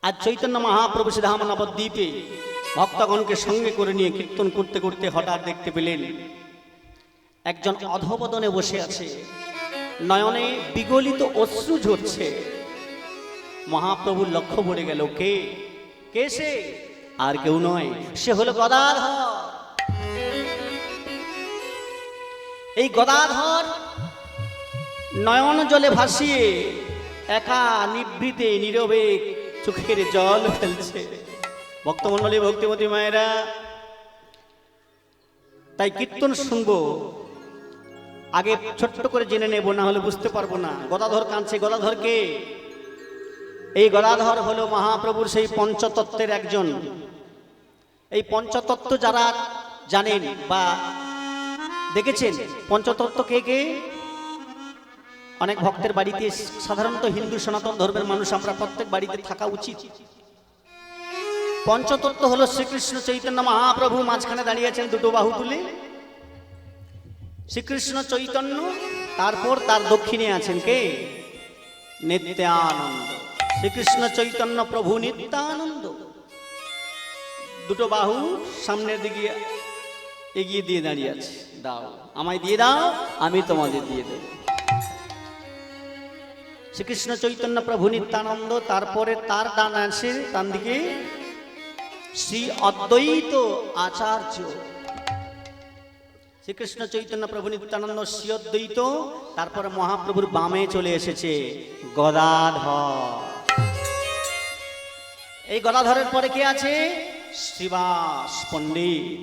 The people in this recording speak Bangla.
আজ চৈতন্য মহাপ্রভু শ্রীধাম নবদ্বীপে ভক্তগণকে সঙ্গে করে নিয়ে কীর্তন করতে করতে হঠাৎ দেখতে পেলেন একজন অধবদনে বসে আছে, নয়নে বিগলিত অশ্রু ঝরছে। মহাপ্রভুর লক্ষ্য পড়ে গেল, কে কে সে? আর কেউ নয়, সে হলো গদাধর। এই গদাধর নয়ন জলে ভাসিয়ে একা নিভৃতে নীরবে চোখের জল ফেলছে। ভক্তমণ্ডলী, ভক্তিমতী মায়েরা, তাই কীর্তন শুনবো, আগে ছোট্ট করে জেনে নেব, না হলে বুঝতে পারবো না। গদাধর কাঁদছে। গদাধর কে? এই গদাধর হলো মহাপ্রভুর সেই পঞ্চতত্ত্বের একজন। এই পঞ্চতত্ত্ব যারা জানেন বা দেখেছেন, পঞ্চতত্ত্ব কে কে? অনেক ভক্তের বাড়িতে, সাধারণত হিন্দু সনাতন ধর্মের মানুষ আমরা, প্রত্যেক বাড়িতে থাকা উচিত। পঞ্চতত্ত্ব হলো শ্রীকৃষ্ণ চৈতন্য মহাপ্রভু মাঝখানে দাঁড়িয়ে আছেন দুটো বাহু তুলে। শ্রীকৃষ্ণ চৈতন্য, তারপর তার দক্ষিণে আছেন কে? নিত্যানন্দ। শ্রীকৃষ্ণ চৈতন্য প্রভু নিত্যানন্দ দুটো বাহু সামনের দিকে এগিয়ে দিয়ে দাঁড়িয়ে আছে। দাও, আমায় দিয়ে দাও, আমি তোমাদের দিয়ে দেব। শ্রীকৃষ্ণ চৈতন্য প্রভু নিত্যানন্দ, তারপরে তার ডান আছে ডান দিকে শ্রী অদ্বৈত আচার্য। শ্রীকৃষ্ণ চৈতন্য প্রভু নিত্যানন্দ, শ্রী অদ্বৈত, তারপরে মহাপ্রভুর বামে চলে এসেছে গদাধর। এই গদাধরের পরে কে আছে? শ্রীবাস পণ্ডিত।